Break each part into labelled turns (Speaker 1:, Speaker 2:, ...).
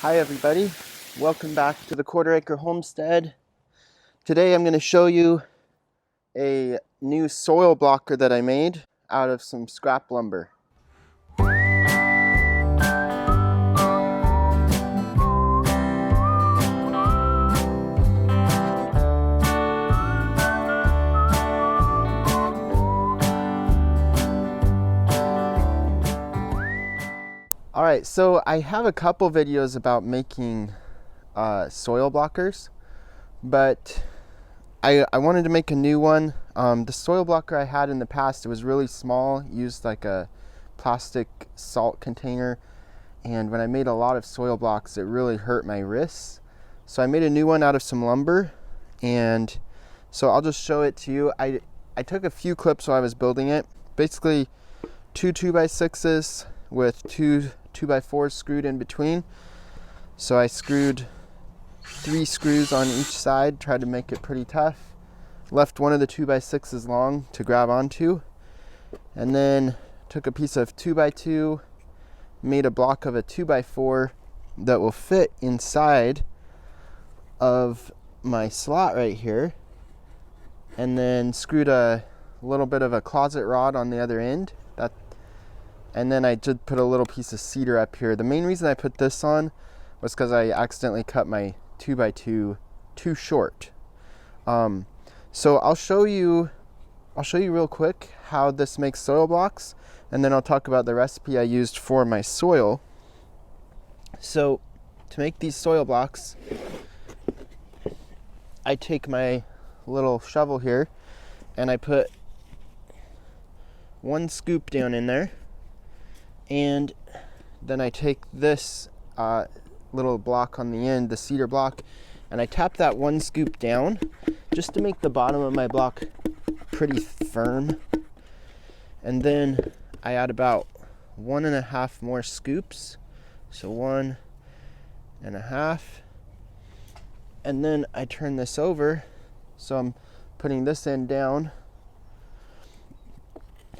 Speaker 1: Hi everybody, welcome back to the Quarter Acre Homestead. Today I'm going to show you a new soil blocker that I made out of some scrap lumber. Alright, so I have a couple videos about making soil blockers, but I wanted to make a new one. The soil blocker I had in the past, it was really small, used like a plastic salt container, and when I made a lot of soil blocks it really hurt my wrists. So I made a new one out of some lumber, and so I'll just show it to you. I took a few clips while I was building it. Basically 2 2x6s with 2 2x4s screwed in between. So I screwed 3 screws on each side, tried to make it pretty tough. Left one of the 2x6s long to grab onto, and then took a piece of 2x2, made a block of a 2x4 that will fit inside of my slot right here, and then screwed a little bit of a closet rod on the other end. And then I did put a little piece of cedar up here. The main reason I put this on was because I accidentally cut my 2x2 too short. So I'll show you real quick how this makes soil blocks, and then I'll talk about the recipe I used for my soil. So to make these soil blocks, I take my little shovel here and I put 1 scoop down in there, and then I take this little block on the end, the cedar block, and I tap that 1 scoop down just to make the bottom of my block pretty firm. And then I add about 1.5 more scoops, so 1.5, and then I turn this over, so I'm putting this end down,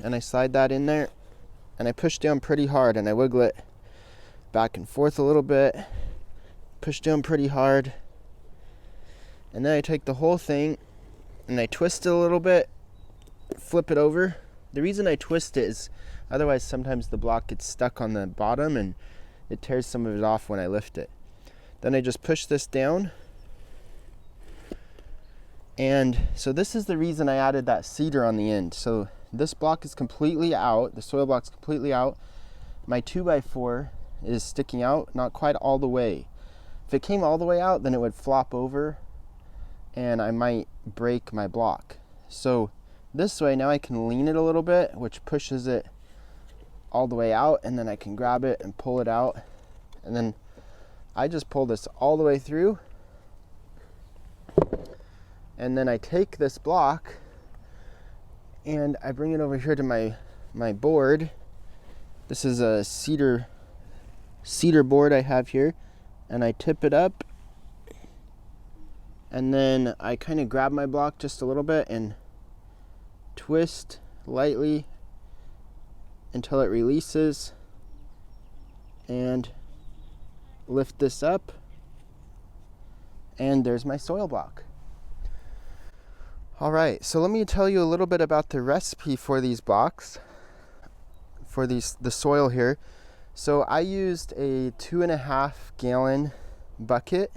Speaker 1: and I slide that in there, and I push down pretty hard, and I wiggle it back and forth a little bit, push down pretty hard, and then I take the whole thing and I twist it a little bit, flip it over. The reason I twist it is otherwise sometimes the block gets stuck on the bottom and it tears some of it off when I lift it. Then I just push this down, and so this is the reason I added that cedar on the end. So this block is completely out, the soil block's completely out. My 2x4 is sticking out, not quite all the way. If it came all the way out, then it would flop over and I might break my block. So this way now I can lean it a little bit, which pushes it all the way out, and then I can grab it and pull it out. And then I just pull this all the way through, and then I take this block and I bring it over here to my board. This is a cedar board I have here, and I tip it up, and then I kind of grab my block just a little bit and twist lightly until it releases, and lift this up, and there's my soil block. Alright, so let me tell you a little bit about the recipe for these blocks, for the soil here. So I used a 2.5 gallon bucket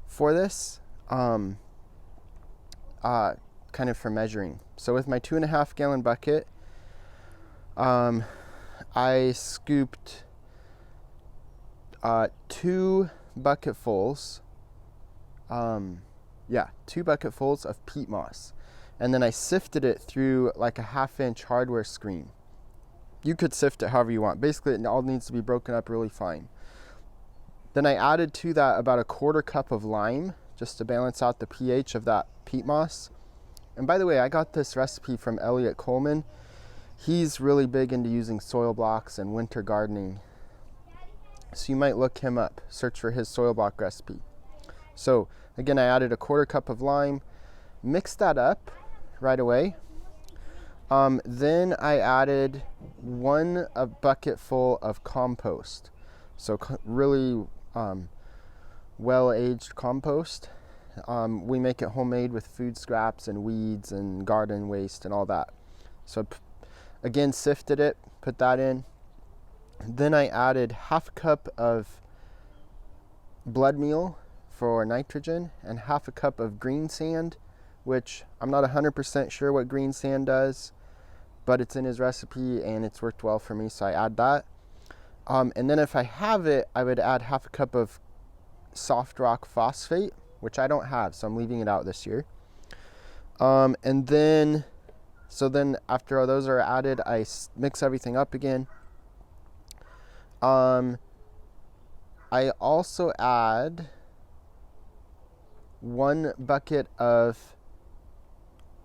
Speaker 1: for this, kind of for measuring. So with my 2.5 gallon bucket, I scooped 2 bucketfuls, 2 bucketfuls of peat moss, and then I sifted it through like a 1/2 inch hardware screen. You could sift it however you want. Basically it all needs to be broken up really fine. Then I added to that about 1/4 cup of lime just to balance out the pH of that peat moss. And by the way, I got this recipe from Elliot Coleman. He's really big into using soil blocks and winter gardening, so you might look him up, search for his soil block recipe. So again, I added 1/4 cup of lime, mixed that up right away. Then I added a bucket full of compost. So really well-aged compost. We make it homemade with food scraps and weeds and garden waste and all that. So again, sifted it, put that in. Then I added half a cup of blood meal for nitrogen and half a cup of green sand, which I'm not 100% sure what green sand does, but it's in his recipe and it's worked well for me, so I add that. And then if I have it, I would add half a cup of soft rock phosphate, which I don't have, so I'm leaving it out this year. And then after all those are added, I mix everything up again. I also add 1 bucket of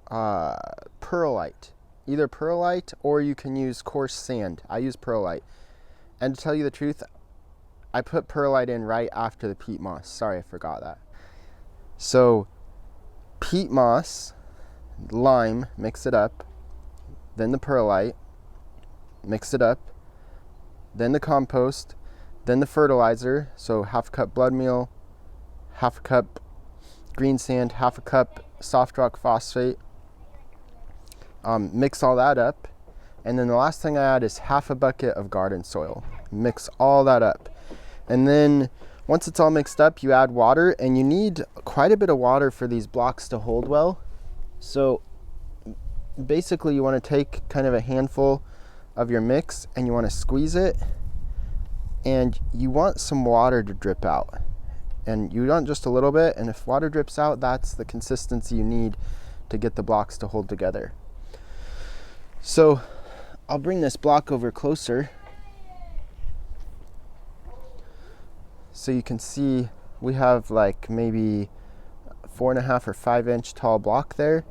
Speaker 1: perlite, either perlite or you can use coarse sand. I use perlite. And to tell you the truth, I put perlite in right after the peat moss. Sorry, I forgot that. So peat moss, lime, mix it up, then the perlite, mix it up, then the compost, then the fertilizer, so half a cup blood meal, half a cup green sand, half a cup soft rock phosphate. Mix all that up, and then the last thing I add is half a bucket of garden soil. Mix all that up, and then once it's all mixed up, you add water, and you need quite a bit of water for these blocks to hold well. So basically you want to take kind of a handful of your mix and you want to squeeze it, and you want some water to drip out, and you want just a little bit, and if water drips out, that's the consistency you need to get the blocks to hold together. So I'll bring this block over closer so you can see we have like maybe 4.5 or 5 inch tall block there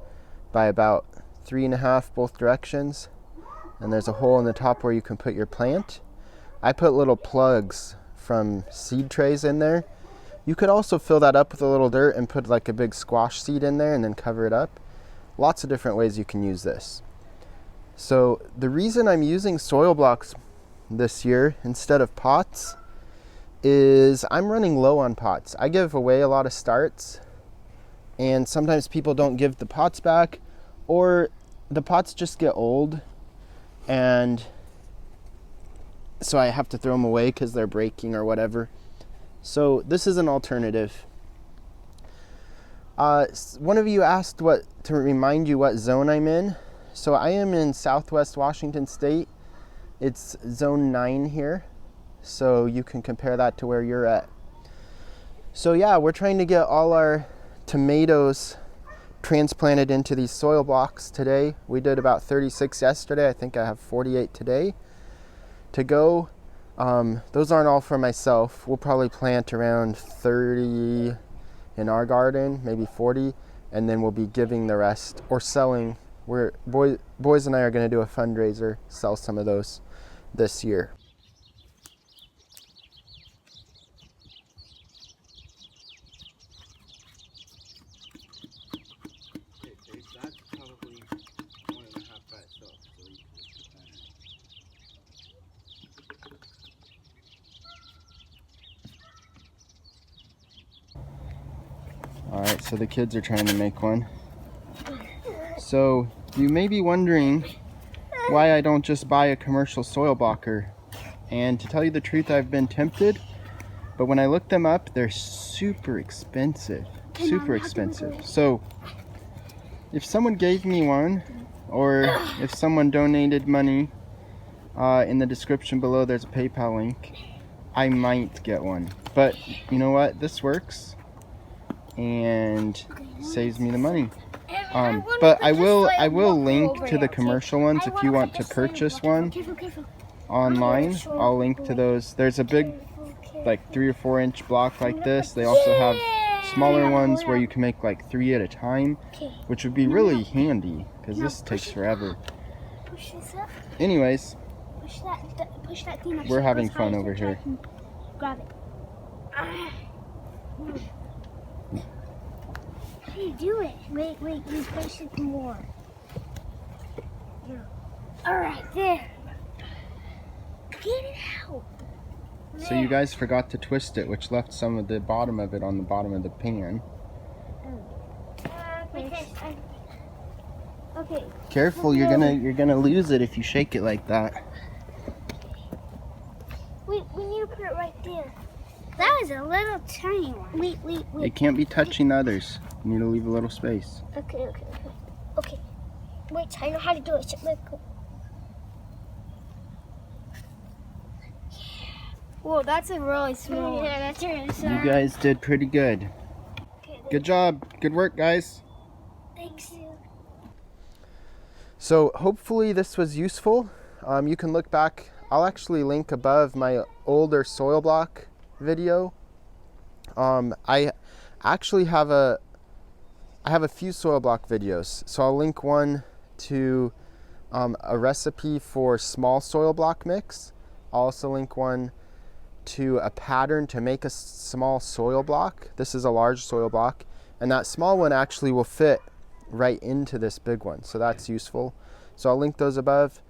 Speaker 1: by about 3.5 both directions, and there's a hole in the top where you can put your plant. I put little plugs from seed trays in there. You could also fill that up with a little dirt and put like a big squash seed in there and then cover it up. Lots of different ways you can use this. So the reason I'm using soil blocks this year instead of pots is I'm running low on pots. I give away a lot of starts, and sometimes people don't give the pots back, or the pots just get old, and so I have to throw them away because they're breaking or whatever. So this is an alternative. One of you asked to remind you what zone I'm in. So I am in Southwest Washington State. It's zone 9 here, so you can compare that to where you're at. So yeah, we're trying to get all our tomatoes transplanted into these soil blocks today. We did about 36 yesterday. I think I have 48 today to go. Those aren't all for myself. We'll probably plant around 30 in our garden, maybe 40, and then we'll be giving the rest or selling. Boys and I are going to do a fundraiser, sell some of those this year. That's probably 1.5 by itself, so you can just put that in. Alright, so the kids are trying to make one. So you may be wondering why I don't just buy a commercial soil blocker. And to tell you the truth, I've been tempted, but when I look them up, they're super expensive. Super expensive. So if someone gave me one, or if someone donated money, in the description below there's a PayPal link, I might get one. But you know what? This works and saves me the money. But I will link to the commercial ones if you want to purchase one online. I'll link to those. There's a big, like 3 or 4 inch block like this. They also have smaller ones where you can make like 3 at a time, which would be really handy because this takes forever. Anyways, we're having fun over here.
Speaker 2: Grab it. How do you do it? Wait, you push it more. Alright, there. Get it out.
Speaker 1: So you guys forgot to twist it, which left some of the bottom of it on the bottom of the pan.
Speaker 2: Okay.
Speaker 1: Careful, you're gonna lose it if you shake it like that.
Speaker 2: Wait, we need to put it right there. That was a little tiny one. Wait.
Speaker 1: It can't be touching others. You need to leave a little space.
Speaker 2: Okay. Wait, I know how to do it.
Speaker 3: Whoa, that's a really small one.
Speaker 2: Yeah, that's really small.
Speaker 1: You guys did pretty good. Good job. Good work, guys.
Speaker 2: Thanks.
Speaker 1: So hopefully this was useful. You can look back. I'll actually link above my older soil block video. I actually have a few soil block videos. So I'll link one to a recipe for small soil block mix. I'll also link one to a pattern to make a small soil block. This is a large soil block, and that small one actually will fit right into this big one, so that's useful. So I'll link those above.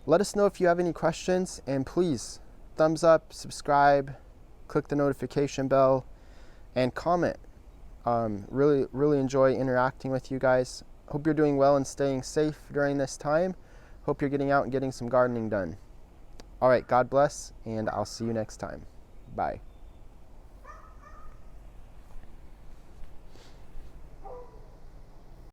Speaker 1: Let us know if you have any questions, and please thumbs up, subscribe, click the notification bell, and comment. Really enjoy interacting with you guys. Hope you're doing well and staying safe during this time. Hope you're getting out and getting some gardening done. All right, God bless, and I'll see you next time. Bye.